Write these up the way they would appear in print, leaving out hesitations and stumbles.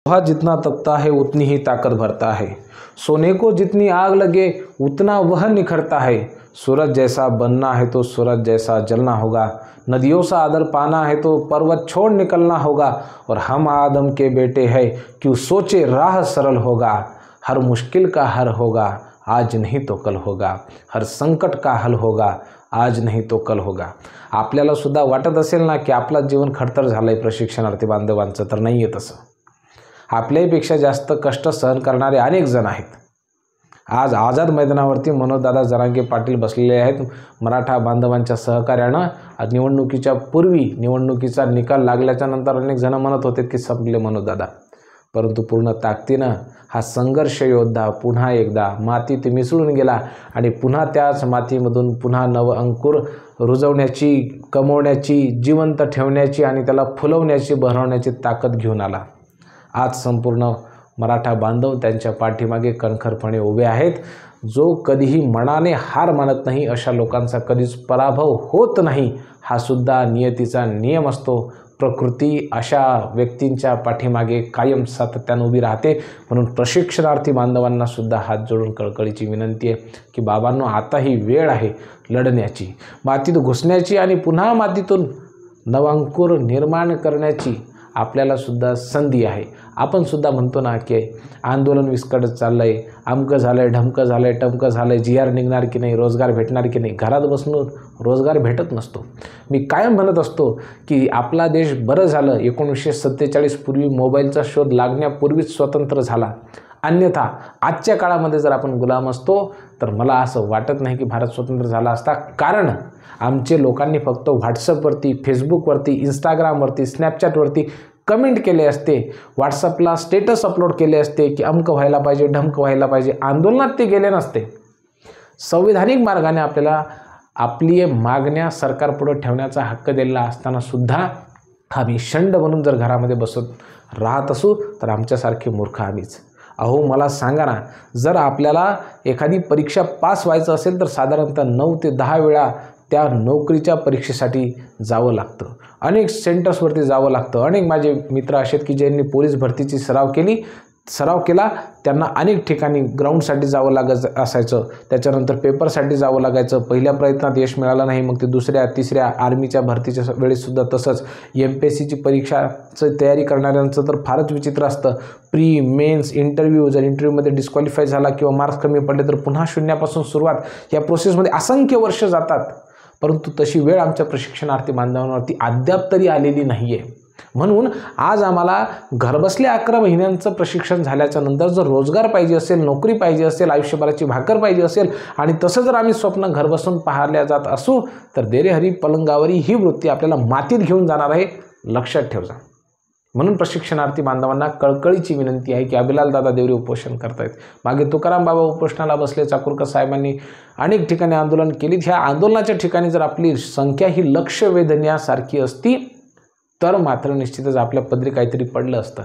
लोहा जितना तपता है उतनी ही ताकत भरता है, सोने को जितनी आग लगे उतना वह निखरता है। सूरज जैसा बनना है तो सूरज जैसा जलना होगा, नदियों सा आदर पाना है तो पर्वत छोड़ निकलना होगा। और हम आदम के बेटे हैं, क्यों सोचे राह सरल होगा। हर मुश्किल का हल होगा, आज नहीं तो कल होगा। हर संकट का हल होगा, आज नाही तो कल होगा। आपल्याला सुद्धा वाटत असेल ना की आपलं जीवन खडतर झालंय प्रशिक्षणार्थी बांधवांचं, तर नाही आहे तसं। आपल्यापेक्षा जास्त कष्ट सहन करणारे अनेक जण आहेत। आज आझाद मैदानावरती मनोजदादा जरांगे पाटील बसलेले आहेत। मराठा बांधवांच्या सहकार्यानं निवडणुकीच्या पूर्वी निवडणुकीचा निकाल लागल्याच्या नंतर अनेक जण म्हणत होते की संपले मनोजदादा, परंतु पूर्ण ताकदीनं हा संघर्ष योद्धा पुन्हा एकदा मातीत मिसळून गेला आणि पुन्हा त्याच मातीमधून पुन्हा नव अंकुर रुजवण्याची, कमवण्याची, जिवंत ठेवण्याची आणि त्याला फुलवण्याची, बहरवण्याची ताकद घेऊन आला। आज संपूर्ण मराठा बांधव त्यांच्या पाठीमागे कणखरपणे उभे आहेत। जो कधीही मनाने हार मानत नाही, अशा लोकांचा कधीच पराभव होत नाही, हा सुद्धा नियतीचा नियम असतो। प्रकृती अशा व्यक्तींच्या पाठीमागे कायम सातत्याने उभी राहते। म्हणून प्रशिक्षणार्थी बांधवांना सुद्धा हात जोडून कळकळीची विनंती आहे की बाबांनो, आता ही वेळ आहे लढण्याची, मातीत घुसण्याची आणि पुन्हा मातीतून नवांकुर निर्माण करण्याची आपल्याला सुद्धा संधी आहे। आपण सुद्धा म्हणतो ना की आंदोलन विस्कटत चाललंय, अमकं झालंय, ढमकं झालंय, टमकं झालंय, जीआर निघणार की नाही, रोजगार भेटणार की नाही। घरात बसून रोजगार भेटत नसतो। मी कायम म्हणत असतो की आपला देश बरं झालं 1947 पूर्वी मोबाईलचा शोध लागण्यापूर्वीच स्वतंत्र झाला, अन्यथा आजच्या काळामध्ये जर आपण गुलाम असतो तर मला असं वाटत नाही की भारत स्वतंत्र झाला असता। कारण आमचे लोकांनी फक्त व्हॉट्सअपवरती, फेसबुकवरती, इंस्टाग्रामवरती, स्नॅपचॅटवरती कमेंट केले असते, व्हॉट्सअपला स्टेटस अपलोड केले असते की अमकं व्हायला पाहिजे, ढमकं व्हायला पाहिजे, आंदोलनात ते गेले नसते। संविधानिक मार्गाने आपल्याला आपली मागण्या सरकारपुढे ठेवण्याचा हक्क दिलेला असताना सुद्धा आम्ही शंड बनून जर घरामध्ये बसत राहत असू तर आमच्यासारखे मूर्ख आम्हीच। अहो मला सांगा ना, जर आपल्याला एखादी परीक्षा पास व्हायचं असेल तर साधारणतः 9 ते 10 वेळा त्या नोकरीच्या परीक्षेसाठी जावं लागतं, अनेक सेंटर्सवरती जावं लागतं। अनेक माझे मित्र असे आहेत की ज्यांनी पोलीस भरतीची सराव केला, त्यांना अनेक ठिकाणी ग्राउंडसाठी जावं लागत असायचं, त्याच्यानंतर पेपरसाठी जावं लागायचं। पहिल्या प्रयत्नात यश मिळालं नाही, मग ते दुसऱ्या तिसऱ्या आर्मीच्या भरतीच्या वेळेसुद्धा तसंच। MPSCची परीक्षाची तयारी करणाऱ्यांचं तर फारच विचित्र असतं। प्री मेन्स इंटरव्ह्यू, जर इंटरव्ह्यूमध्ये डिस्क्वालिफाय झाला किंवा मार्क्स कमी पडले तर पुन्हा शून्यापासून सुरुवात। या प्रोसेसमध्ये असंख्य वर्ष जातात, परंतु तशी वेळ आमच्या प्रशिक्षणार्थी बांधवांवरती अद्याप तरी आलेली नाही आहे। म्हणून आज आम्हाला घरबसल्या 11 महिन्यांचं प्रशिक्षण झाल्याच्या नंतर जर रोजगार पाहिजे असेल, नोकरी पाहिजे असेल, आयुष्यभराची भाकर पाहिजे असेल आणि तसं जर आम्ही स्वप्न घरबसून पाहिल्या जात असू तर देरे हरी पलंगावरी ही वृत्ती आपल्याला मातीत घेऊन जाणार आहे, लक्षात ठेवा। म्हणून प्रशिक्षणार्थी बांधवांना कळकळीची विनंती आहे की अभिलाल दादा देवरे उपोषण करतायत, मागे तुकाराम बाबा उपोषणाला बसले, चाकूरकर साहेबांनी अनेक ठिकाणी आंदोलन केली। ह्या आंदोलनाच्या ठिकाणी जर आपली संख्या ही लक्ष वेधण्यासारखी असती तर मात्र निश्चितच आपल्या पदरी काहीतरी पडलं असतं।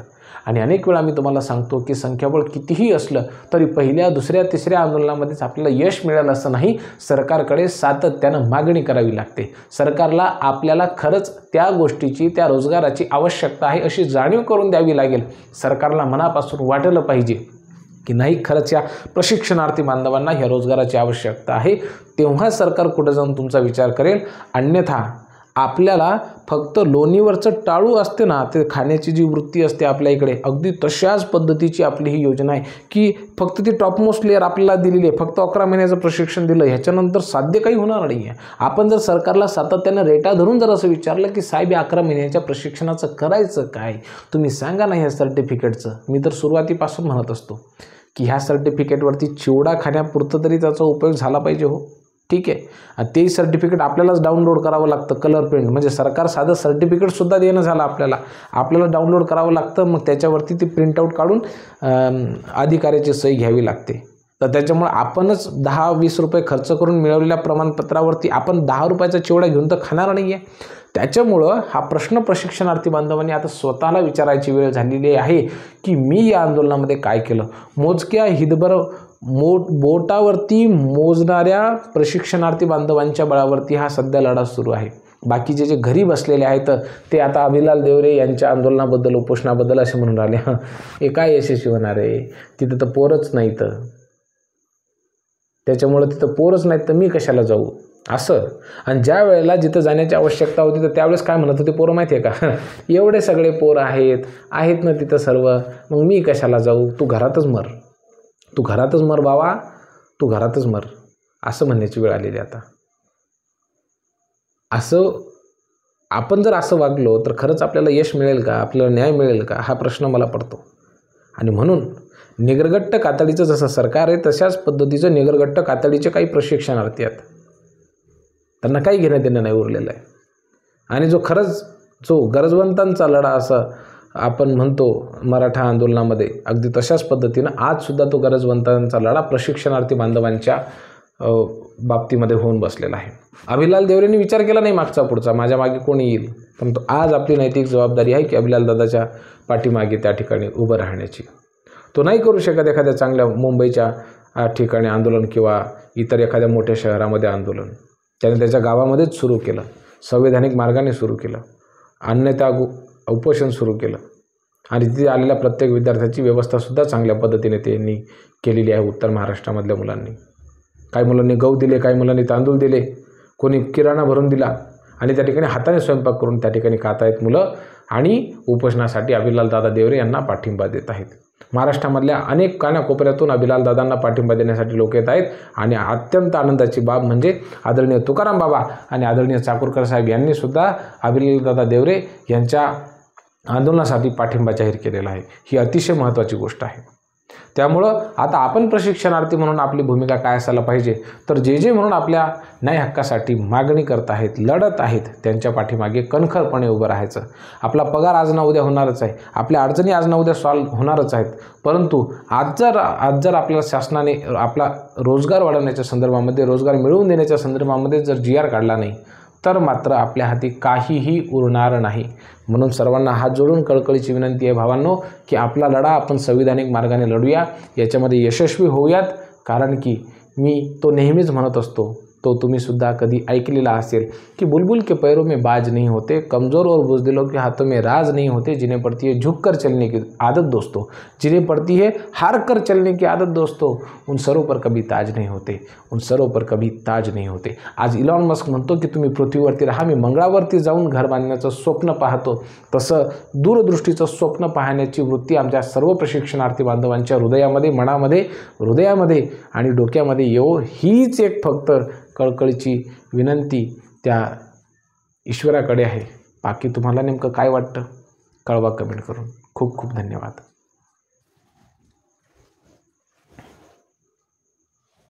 आणि अनेक वेळा मी तुम्हाला सांगतो की संख्याबळ कितीही असलं तरी पहिल्या, दुसऱ्या, तिसऱ्या आंदोलनामध्येच आपल्याला यश मिळालं असं नाही। सरकारकडे सातत्यानं मागणी करावी लागते। सरकारला आपल्याला खरंच त्या गोष्टीची, त्या रोजगाराची आवश्यकता आहे अशी जाणीव करून द्यावी लागेल। सरकारला मनापासून वाटलं पाहिजे की नाही, खरंच या प्रशिक्षणार्थी बांधवांना ह्या रोजगाराची आवश्यकता आहे, तेव्हा सरकार कुठं जाऊन तुमचा विचार करेल। अन्यथा आपल्याला फक्त लोणीवरचं टाळू असते ना, ते खाण्याची जी वृत्ती असते आपल्या इकडे, अगदी तशाच पद्धतीची आपली ही योजना आहे की फक्त ती टॉपमोस्ट लेअर आपल्याला दिलेली आहे। फक्त 11 महिन्याचं प्रशिक्षण दिलं, ह्याच्यानंतर साध्य काही होणार नाही आहे। आपण जर सरकारला सातत्यानं रेटा धरून जर असं विचारलं की साहेब 11 महिन्याच्या प्रशिक्षणाचं करायचं काय, तुम्ही सांगा ना ह्या सर्टिफिकेटचं, मी तर सुरुवातीपासून म्हणत असतो की ह्या सर्टिफिकेटवरती चिवडा खाण्यापुरतं तरी त्याचा उपयोग झाला पाहिजे हो, ठीक आहे। आणि तेही सर्टिफिकेट आपल्यालाच डाउनलोड करावं लागतं, कलर प्रिंट, म्हणजे सरकार साधं सर्टिफिकेटसुद्धा देणं झालं आपल्याला डाउनलोड करावं लागतं। मग त्याच्यावरती ती प्रिंटआउट काढून अधिकाऱ्याची सही घ्यावी लागते। तर त्याच्यामुळे आपणच 10-20 रुपये खर्च करून मिळवलेल्या प्रमाणपत्रावरती आपण 10 रुपयाचा चिवडा घेऊन तर खाणार नाही आहे। त्याच्यामुळं हा प्रश्न प्रशिक्षणार्थी बांधवांनी आता स्वतःला विचारायची वेळ झालेली आहे की मी या आंदोलनामध्ये काय केलं। मोजक्या हितभर बोटावरती मोजणाऱ्या प्रशिक्षणार्थी बांधवांच्या बळावरती हा सध्या लढा सुरू आहे। बाकीचे जे घरी बसलेले आहेत ते आता अभिलाल देवरे यांच्या आंदोलनाबद्दल उपोषणाबद्दल असे म्हणून राहिले, हे काय यशस्वी होणार आहे, तिथं तर पोरच नाहीत, त्याच्यामुळं तिथं पोरच नाहीत तर मी कशाला जाऊ असं. आणि ज्या वेळेला जिथं जाण्याची आवश्यकता होती तर त्यावेळेस काय म्हणत होते पोरं माहिती आहे का, एवढे सगळे पोरं आहेत ना तिथं सर्व, मग मी कशाला जाऊ, तू घरातच मर, तू घरातच मर बाबा, तू घरातच मर, असं म्हणण्याची वेळ आलेली आता. असं आपण जर असं वागलो तर खरंच आपल्याला यश मिळेल का, आपल्याला न्याय मिळेल का, हा प्रश्न मला पडतो. आणि म्हणून निगरगट्ट कातडीचं जसं सरकार आहे तशाच पद्धतीचं निगरगट्ट कातडीचे काही प्रशिक्षणार्थी आहेत, त्यांना काही घेणं देणं नाही उरलेलं आहे. आणि जो गरजवंतांचा लढा असं आपण म्हणतो मराठा आंदोलनामध्ये, अगदी तशाच पद्धतीनं आजसुद्धा तो गरजवंतांचा लढा प्रशिक्षणार्थी बांधवांच्या बाबतीमध्ये होऊन बसलेला आहे. अभिलाल देवरेंनी विचार केला नाही मागचा पुढचा, माझ्या मागे कोणी येईल, परंतु आज आपली नैतिक जबाबदारी आहे की अभिलाल दादाच्या पाठीमागे त्या ठिकाणी उभं राहण्याची. तो नाही करू शकत एखाद्या चांगल्या मुंबईच्या ठिकाणी आंदोलन किंवा इतर एखाद्या मोठ्या शहरामध्ये आंदोलन, त्याने त्याच्या गावामध्येच सुरू केलं, संवैधानिक मार्गाने सुरू केलं, अन्यथा उपोषण सुरू केलं आणि तिथे आलेल्या प्रत्येक विद्यार्थ्याची व्यवस्थासुद्धा चांगल्या पद्धतीने त्यांनी केलेली आहे. उत्तर महाराष्ट्रामधल्या मुलांनी, काही मुलांनी गहू दिले, काही मुलांनी तांदूळ दिले, कोणी किराणा भरून दिला आणि त्या ठिकाणी हाताने स्वयंपाक करून त्या ठिकाणी खात आहेत मुलं आणि उपोषणासाठी अभिलाल दादा देवरे यांना पाठिंबा देत आहेत. महाराष्ट्रामधल्या अनेक कानाकोपऱ्यातून अभिलाल दादांना पाठिंबा देण्यासाठी लोक येत आहेत आणि अत्यंत आनंदाची बाब म्हणजे आदरणीय तुकाराम बाबा आणि आदरणीय चाकूरकर साहेब यांनीसुद्धा अभिलाल दादा देवरे यांच्या आंदोलनासाठी पाठिंबा जाहीर केलेला आहे. ही अतिशय महत्त्वाची गोष्ट आहे. त्यामुळं आता आपण प्रशिक्षणार्थी म्हणून आपली भूमिका काय असायला पाहिजे, तर जे म्हणून आपल्या न्याय हक्कासाठी मागणी करत आहेत, लढत आहेत, त्यांच्या पाठीमागे कणखरपणे उभं राहायचं. आपला पगार आज ना उद्या होणारच आहे, आपल्या अडचणी आज ना उद्या सॉल्व्ह होणारच आहेत, परंतु आज जर आपल्याला शासनाने आपला रोजगार वाढवण्याच्या संदर्भामध्ये, रोजगार मिळवून देण्याच्या संदर्भामध्ये जर GR काढला नाही तर मात्र आपल्या हाती काहीही उरणार नाही. म्हणून सर्वांना हात जोडून कळकळीची विनंती आहे भावांनो, की आपला लढा आपण संविधानिक मार्गाने लढूया, याच्यामध्ये यशस्वी होऊयात. कारण की मी तो नेहमीच म्हणत असतो, तो तुम्हीसुद्धा कधी ऐकलेला असेल की बुलबुल के पैरों में बाज नहीं होते, कमज़ोर और बुज़दिलों के हाथों में राज नहीं होते, जिन्हें पड़ती है झुक कर चलने की आदत दोस्तों, जिन्हें पड़ती है हार कर चलने की आदत दोस्तों, उन सरों पर कभी ताज नहीं होते, उन सरों पर कभी ताज नहीं होते. आज इलॉन मस्क म्हणतो की तुम्ही पृथ्वीवरती राहा, मी मंगळावरती जाऊन घर बांधण्याचं स्वप्न पाहतो. तसं दूरदृष्टीचं स्वप्न पाहण्याची वृत्ती आमच्या सर्व प्रशिक्षणार्थी बांधवांच्या हृदयामध्ये, मनामध्ये, हृदयामध्ये आणि डोक्यामध्ये येवो, हीच एक फक्त कळकळीची विनंती त्या ईश्वराकडे आहे. बाकी तुम्हाला नेमकं काय वाटतं कळवा कमेंट करून. खूप खूप धन्यवाद.